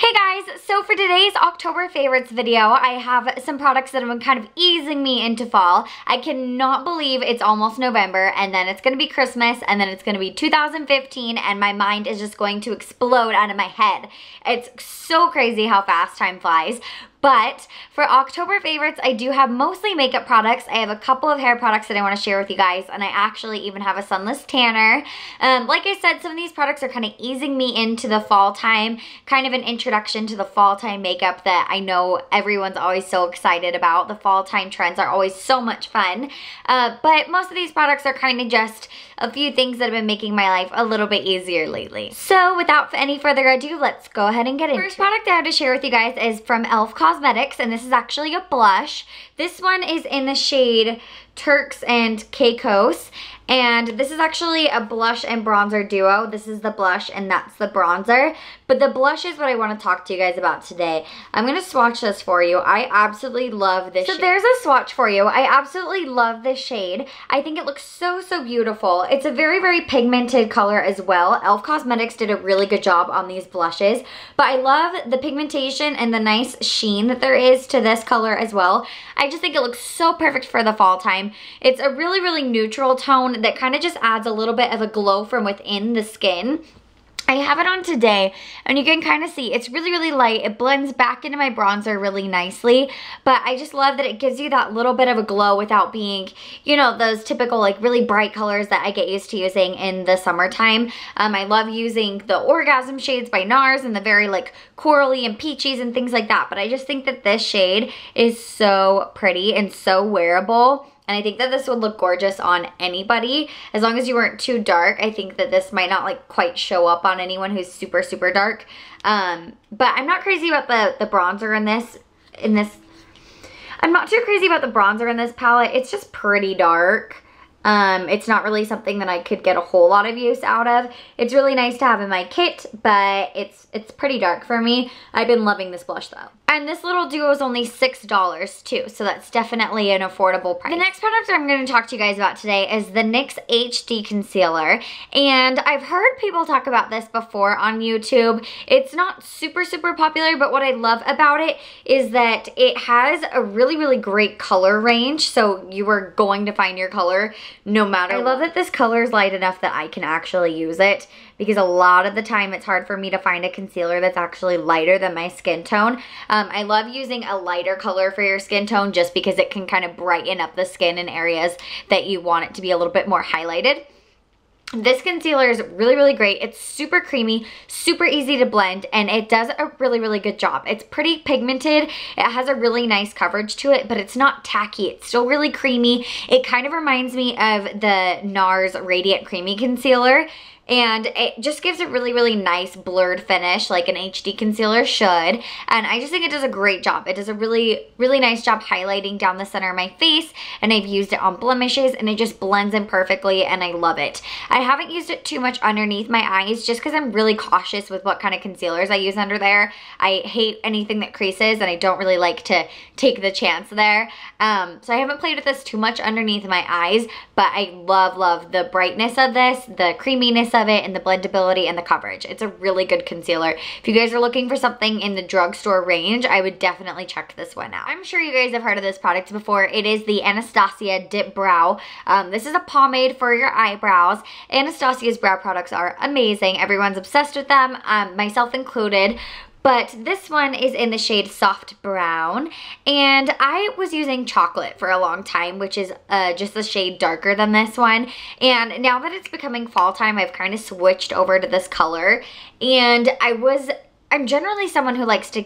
Hey guys, so for today's October favorites video, I have some products that have been kind of easing me into fall. I cannot believe it's almost November and then it's gonna be Christmas and then it's gonna be 2015 and my mind is just going to explode out of my head. It's so crazy how fast time flies. But for October favorites, I do have mostly makeup products. I have a couple of hair products that I want to share with you guys, and I actually even have a sunless tanner. Like I said, some of these products are kind of easing me into the fall time, kind of an introduction to the fall time makeup that I know everyone's always so excited about. The fall time trends are always so much fun. But most of these products are kind of just a few things that have been making my life a little bit easier lately. So without any further ado, let's go ahead and get into it. First product I have to share with you guys is from e.l.f. Cosmetics, and this is actually a blush. This one is in the shade Turks and Caicos, and this is actually a blush and bronzer duo. This is the blush and that's the bronzer, but the blush is what I want to talk to you guys about today. I'm going to swatch this for you. I absolutely love this shade. So there's a swatch for you. I absolutely love this shade. I think it looks so beautiful. It's a very pigmented color as well. e.l.f. Cosmetics did a really good job on these blushes, but I love the pigmentation and the nice sheen that there is to this color as well. I just think it looks so perfect for the fall time. It's a really neutral tone that kind of just adds a little bit of a glow from within the skin. I have it on today and you can kind of see it's really light. It blends back into my bronzer really nicely, but I just love that it gives you that little bit of a glow without being, you know, those typical like really bright colors that I get used to using in the summertime. I love using the Orgasm shades by NARS and the very like corally and peachies and things like that, but I just think that this shade is so pretty and so wearable. And I think that this would look gorgeous on anybody. As long as you weren't too dark, I think that this might not like quite show up on anyone who's super dark. But I'm not crazy about the bronzer in this. I'm not too crazy about the bronzer in this palette. It's just pretty dark. It's not really something that I could get a whole lot of use out of. It's really nice to have in my kit, but it's pretty dark for me. I've been loving this blush though. And this little duo is only $6 too, so that's definitely an affordable price. The next product I'm going to talk to you guys about today is the NYX HD Concealer. And I've heard people talk about this before on YouTube. It's not super popular, but what I love about it is that it has a really great color range, so you are going to find your color no matter what. I love that this color is light enough that I can actually use it, because a lot of the time it's hard for me to find a concealer that's actually lighter than my skin tone. I love using a lighter color for your skin tone just because it can kind of brighten up the skin in areas that you want it to be a little bit more highlighted. This concealer is really great. It's super creamy, super easy to blend, and it does a really good job. It's pretty pigmented. It has a really nice coverage to it, but it's not tacky. It's still really creamy. It kind of reminds me of the NARS Radiant Creamy Concealer. And it just gives a really nice blurred finish like an HD concealer should. And I just think it does a great job. It does a really nice job highlighting down the center of my face. And I've used it on blemishes and it just blends in perfectly and I love it. I haven't used it too much underneath my eyes just because I'm really cautious with what kind of concealers I use under there. I hate anything that creases and I don't really like to take the chance there. So I haven't played with this too much underneath my eyes, but I love the brightness of this, the creaminess of it, and the blendability and the coverage. It's a really good concealer. If you guys are looking for something in the drugstore range, I would definitely check this one out. I'm sure you guys have heard of this product before. It is the Anastasia Dip Brow. This is a pomade for your eyebrows. Anastasia's brow products are amazing. Everyone's obsessed with them, myself included. But this one is in the shade Soft Brown, and I was using Chocolate for a long time, which is just a shade darker than this one. And now that it's becoming fall time, I've kind of switched over to this color. And I'm generally someone who likes to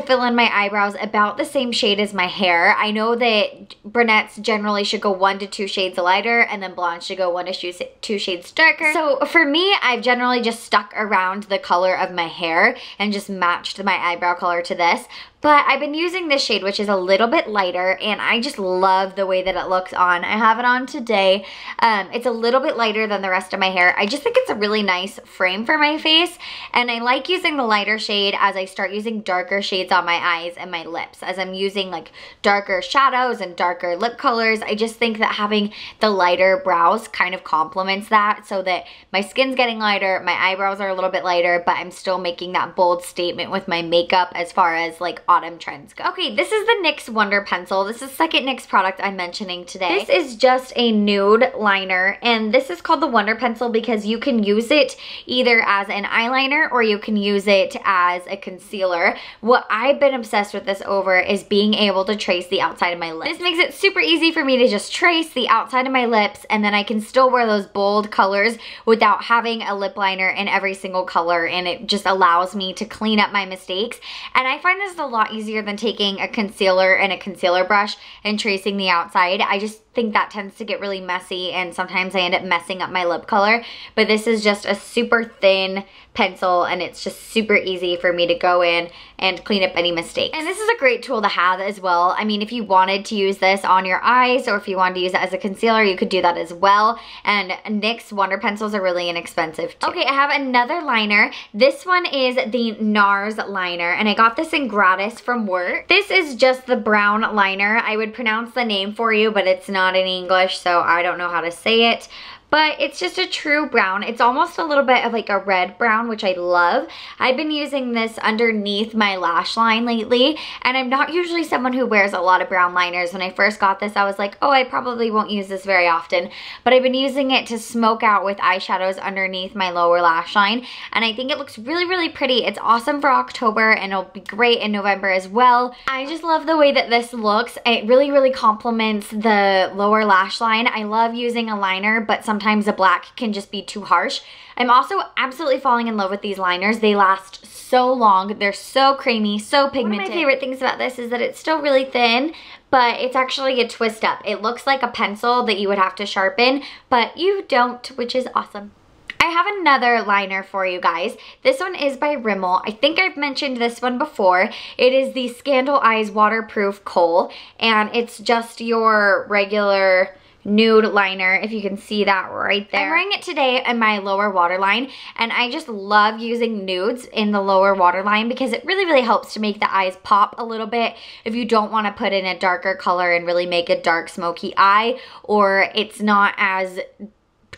fill in my eyebrows about the same shade as my hair. I know that brunettes generally should go 1 to 2 shades lighter and then blondes should go 1 to 2 shades darker. So for me, I've generally just stuck around the color of my hair and just matched my eyebrow color to this. But I've been using this shade, which is a little bit lighter, and I just love the way that it looks on. I have it on today. It's a little bit lighter than the rest of my hair. I just think it's a really nice frame for my face, and I like using the lighter shade as I start using darker shades on my eyes and my lips. As I'm using like darker shadows and darker lip colors, I just think that having the lighter brows kind of complements that, so that my skin's getting lighter, my eyebrows are a little bit lighter, but I'm still making that bold statement with my makeup as far as like autumn trends go. Okay, this is the NYX Wonder Pencil. This is the second NYX product I'm mentioning today. This is just a nude liner, and this is called the Wonder Pencil because you can use it either as an eyeliner or you can use it as a concealer. What I've been obsessed with this over is being able to trace the outside of my lips. This makes it super easy for me to just trace the outside of my lips, and then I can still wear those bold colors without having a lip liner in every single color, and it just allows me to clean up my mistakes. And I find this a lot easier than taking a concealer and a concealer brush and tracing the outside. I just think that tends to get really messy, and sometimes I end up messing up my lip color. But this is just a super thin pencil, and it's just super easy for me to go in and clean up any mistakes. And this is a great tool to have as well. I mean, if you wanted to use this on your eyes, or if you wanted to use it as a concealer, you could do that as well. And NYX Wonder Pencils are really inexpensive too. Okay, I have another liner. This one is the NARS liner, and I got this in gratis from work. This is just the brown liner. I would pronounce the name for you, but it's not in English, so I don't know how to say it. But it's just a true brown. It's almost a little bit of like a red brown, which I love. I've been using this underneath my lash line lately, and I'm not usually someone who wears a lot of brown liners. When I first got this, I was like, oh, I probably won't use this very often. But I've been using it to smoke out with eyeshadows underneath my lower lash line, and I think it looks really, really pretty. It's awesome for October, and it'll be great in November as well. I just love the way that this looks. It really, really complements the lower lash line. I love using a liner, but sometimes a black can just be too harsh. I'm also absolutely falling in love with these liners. They last so long. They're so creamy, so pigmented. One of my favorite things about this is that it's still really thin, but it's actually a twist up. It looks like a pencil that you would have to sharpen, but you don't, which is awesome. I have another liner for you guys. This one is by Rimmel. I think I've mentioned this one before. It is the Scandal Eyes Waterproof Kohl, and it's just your regular nude liner, if you can see that right there. I'm wearing it today in my lower waterline, and I just love using nudes in the lower waterline because it really, really helps to make the eyes pop a little bit if you don't want to put in a darker color and really make a dark smoky eye, or it's not as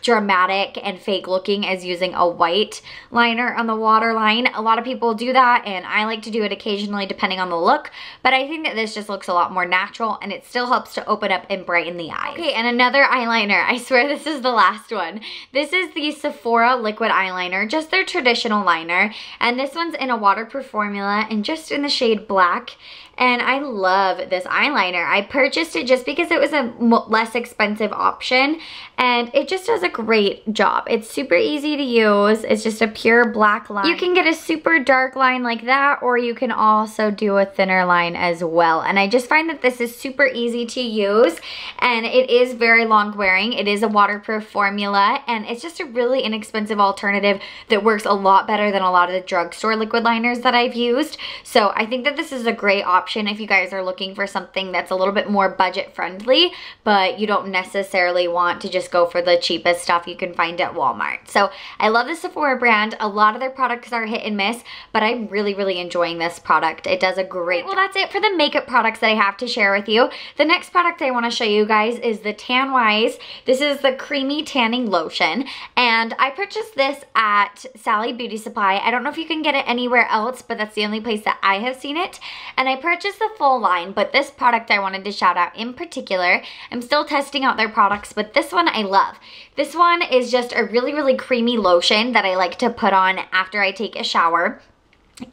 dramatic and fake looking as using a white liner on the waterline. A lot of people do that, and I like to do it occasionally depending on the look, but I think that this just looks a lot more natural, and it still helps to open up and brighten the eyes. Okay, and another eyeliner. I swear this is the last one. This is the Sephora liquid eyeliner, just their traditional liner, and this one's in a waterproof formula and just in the shade black. And I love this eyeliner. I purchased it just because it was a less expensive option, and it just does a great job. It's super easy to use. It's just a pure black line. You can get a super dark line like that, or you can also do a thinner line as well. And I just find that this is super easy to use, and it is very long wearing. It is a waterproof formula, and it's just a really inexpensive alternative that works a lot better than a lot of the drugstore liquid liners that I've used. So I think that this is a great option if you guys are looking for something that's a little bit more budget friendly, but you don't necessarily want to just go for the cheapest stuff you can find at Walmart. So I love the Sephora brand. A lot of their products are hit and miss, but I'm really, really enjoying this product. It does a great job. Well, that's it for the makeup products that I have to share with you. The next product I want to show you guys is the TanWise. This is the creamy tanning lotion, and I purchased this at Sally Beauty Supply. I don't know if you can get it anywhere else, but that's the only place that I have seen it. And I purchased the full line, but this product I wanted to shout out in particular. I'm still testing out their products, but this one I love. This one is just a really, really creamy lotion that I like to put on after I take a shower.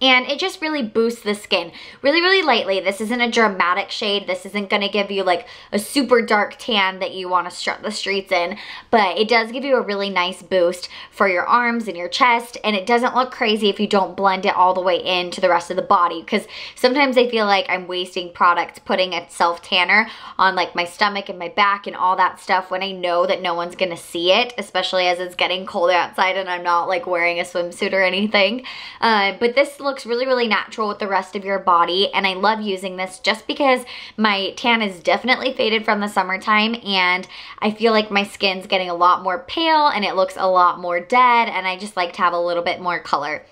And it just really boosts the skin really, really lightly. This isn't a dramatic shade. This isn't going to give you like a super dark tan that you want to strut the streets in, but it does give you a really nice boost for your arms and your chest, and it doesn't look crazy if you don't blend it all the way into the rest of the body, because sometimes I feel like I'm wasting product putting a self tanner on like my stomach and my back and all that stuff when I know that no one's going to see it, especially as it's getting colder outside and I'm not like wearing a swimsuit or anything. But this this looks really, really natural with the rest of your body, and I love using this just because my tan is definitely faded from the summertime, and I feel like my skin's getting a lot more pale and it looks a lot more dead, and I just like to have a little bit more color.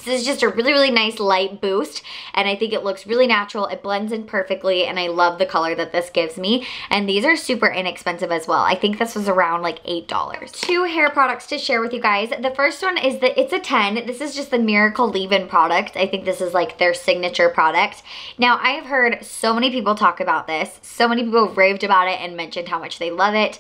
This is just a really, really nice light boost, and I think it looks really natural. It blends in perfectly, and I love the color that this gives me. And these are super inexpensive as well. I think this was around like $8. 2 hair products to share with you guys. The first one is it's a 10. This is just the Miracle Leave-In product. I think this is like their signature product. Now, I have heard so many people talk about this. So many people raved about it and mentioned how much they love it.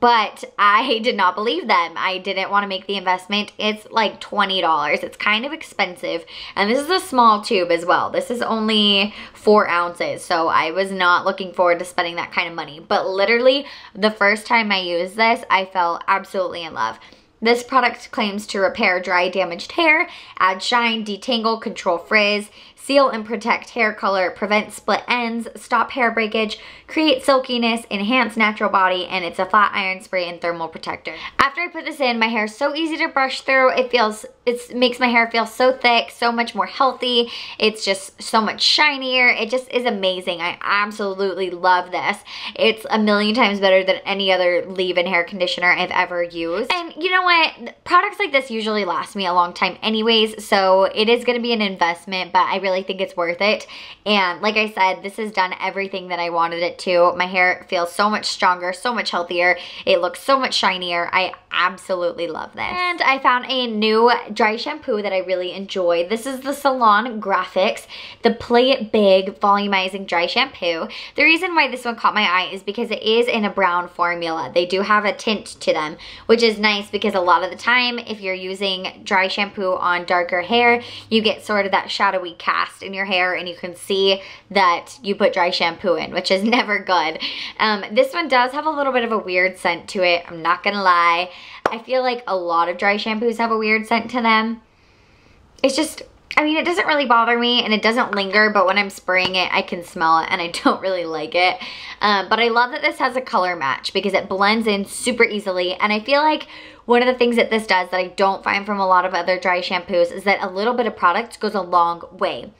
But I did not believe them. I didn't want to make the investment. It's like $20. It's kind of expensive. And this is a small tube as well. This is only 4 ounces. So I was not looking forward to spending that kind of money. But literally, the first time I used this, I fell absolutely in love. This product claims to repair dry, damaged hair, add shine, detangle, control frizz, seal and protect hair color, prevent split ends, stop hair breakage, create silkiness, enhance natural body, and it's a flat iron spray and thermal protector. After I put this in, my hair is so easy to brush through. It makes my hair feel so thick, so much more healthy. It's just so much shinier. It just is amazing. I absolutely love this. It's a million times better than any other leave-in hair conditioner I've ever used. And you know what? Products like this usually last me a long time anyways, so it is going to be an investment, but I really think it's worth it. And like I said, this has done everything that I wanted it to. My hair feels so much stronger, so much healthier. It looks so much shinier. I absolutely love this. And I found a new dry shampoo that I really enjoy. This is the Salon Graphics, the Play It Big Volumizing Dry Shampoo. The reason why this one caught my eye is because it is in a brown formula. They do have a tint to them, which is nice because a lot of the time, if you're using dry shampoo on darker hair, you get sort of that shadowy cast in your hair, and you can see that you put dry shampoo in, which is never good. This one does have a little bit of a weird scent to it, I'm not gonna lie. I feel like a lot of dry shampoos have a weird scent to them. It's just, I mean, it doesn't really bother me and it doesn't linger, but when I'm spraying it, I can smell it and I don't really like it. But I love that this has a color match because it blends in super easily, and I feel like one of the things that this does that I don't find from a lot of other dry shampoos is that a little bit of product goes a long way.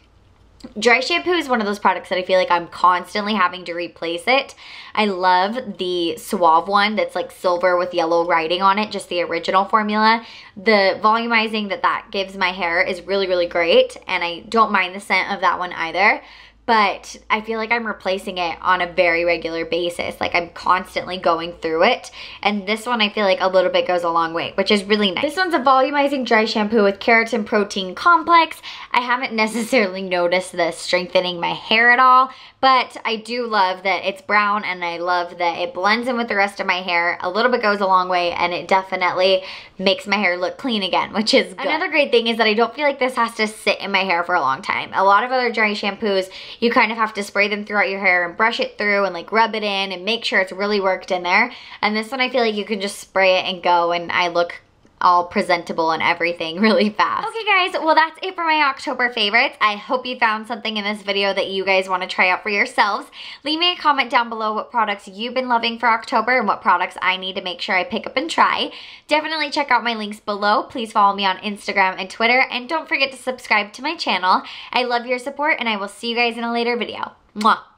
Dry shampoo is one of those products that I feel like I'm constantly having to replace it. I love the Suave one that's like silver with yellow writing on it, just the original formula. The volumizing that gives my hair is really, really great, and I don't mind the scent of that one either. But I feel like I'm replacing it on a very regular basis. Like I'm constantly going through it. And this one I feel like a little bit goes a long way, which is really nice. This one's a volumizing dry shampoo with keratin protein complex. I haven't necessarily noticed the strengthening my hair at all, but I do love that it's brown, and I love that it blends in with the rest of my hair. A little bit goes a long way, and it definitely makes my hair look clean again, which is good. Another great thing is that I don't feel like this has to sit in my hair for a long time. A lot of other dry shampoos, you kind of have to spray them throughout your hair and brush it through and like rub it in and make sure it's really worked in there. And this one I feel like you can just spray it and go, and I look all presentable and everything really fast. Okay guys, well that's it for my October favorites. I hope you found something in this video that you guys want to try out for yourselves. Leave me a comment down below what products you've been loving for October and what products I need to make sure I pick up and try. Definitely check out my links below. Please follow me on Instagram and Twitter, and don't forget to subscribe to my channel. I love your support, and I will see you guys in a later video. Mwah!